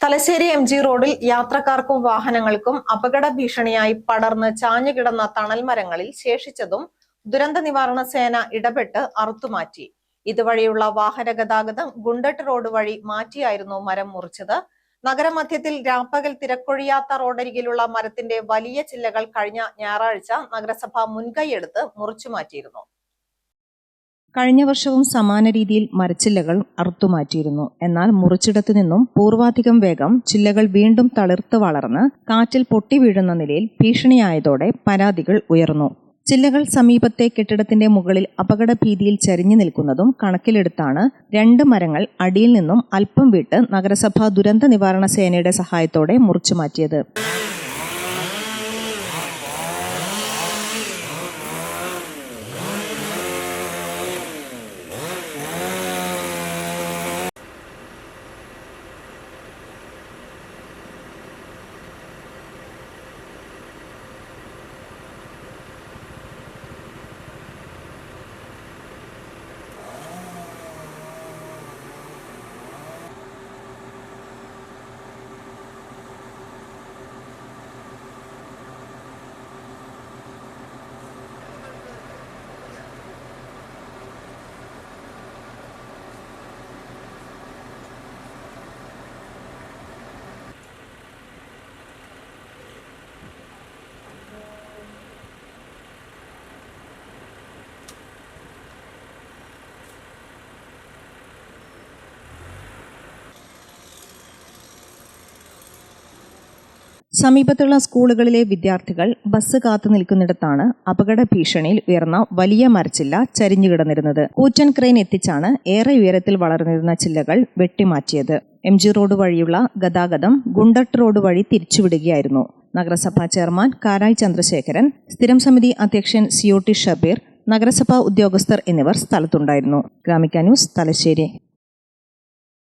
Thalassery MG റോഡിൽ യാത്രക്കാർക്കും വാഹനങ്ങൾക്കും അപകട ഭീഷണിയായി പടർന്ന് ചാഞ്ഞുകിടന്ന തണൽ മരങ്ങളിൽ ശേഷിച്ചതും ദുരന്ത നിവാരണ സേന ഇടപെട്ട് അറുത്തുമാറ്റി. ഇതുവഴിയുള്ള വാഹന ഗതാഗതം ഗുണ്ടട്ട് റോഡ് വഴി മാറ്റിയായിരുന്നു മരം മുറിച്ചത്. നഗരമധ്യത്തിൽ രാപ്പകൽ തിരക്കൊഴിയാത്ത റോഡരികിലുള്ള മരത്തിന്റെ വലിയ ചില്ലകൾ കഴിഞ്ഞ ഞായറാഴ്ച നഗരസഭ മുൻകൈയെടുത്ത് മുറിച്ചുമാറ്റിയിരുന്നു. കഴിഞ്ഞ വർഷവും സമാന രീതിയിൽ മരച്ചില്ലകൾ അറുത്തുമാറ്റിയിരുന്നു. എന്നാൽ മുറിച്ചിടത്തു നിന്നും പൂർവാധികം വേഗം ചില്ലകൾ വീണ്ടും തളിർത്ത് വളർന്ന് കാറ്റിൽ പൊട്ടി വീഴുന്ന നിലയിൽ ഭീഷണിയായതോടെ പരാതികൾ ഉയർന്നു. ചില്ലകൾ സമീപത്തെ കെട്ടിടത്തിന്റെ മുകളിൽ അപകട ഭീതിയിൽ ചരിഞ്ഞു നിൽക്കുന്നതും കണക്കിലെടുത്താണ് 2 മരങ്ങൾ അടിയിൽ നിന്നും അല്പം വിട്ട് നഗരസഭ ദുരന്ത നിവാരണ സേനയുടെ സഹായത്തോടെ മുറിച്ചുമാറ്റിയത്. സമീപത്തുള്ള സ്കൂളുകളിലെ വിദ്യാർത്ഥികൾ ബസ് കാത്തു നിൽക്കുന്നിടത്താണ് അപകട ഭീഷണിയിൽ ഉയർന്ന വലിയ മരച്ചില്ല ചരിഞ്ഞുകിടന്നിരുന്നത്. കൂറ്റൻ ക്രെയിൻ എത്തിച്ചാണ് ഏറെ ഉയരത്തിൽ വളർന്നിരുന്ന ചില്ലകൾ വെട്ടിമാറ്റിയത്. MG റോഡ് വഴിയുള്ള ഗതാഗതം ഗുണ്ടട്ട് റോഡ് വഴി തിരിച്ചുവിടുകയായിരുന്നു. നഗരസഭാ ചെയർമാൻ കാരായി ചന്ദ്രശേഖരൻ, സ്ഥിരം സമിതി അധ്യക്ഷൻ COT ഷബീർ, നഗരസഭാ ഉദ്യോഗസ്ഥർ എന്നിവർ സ്ഥലത്തുണ്ടായിരുന്നു. ഗ്രാമിക ന്യൂസ്, തലശ്ശേരി.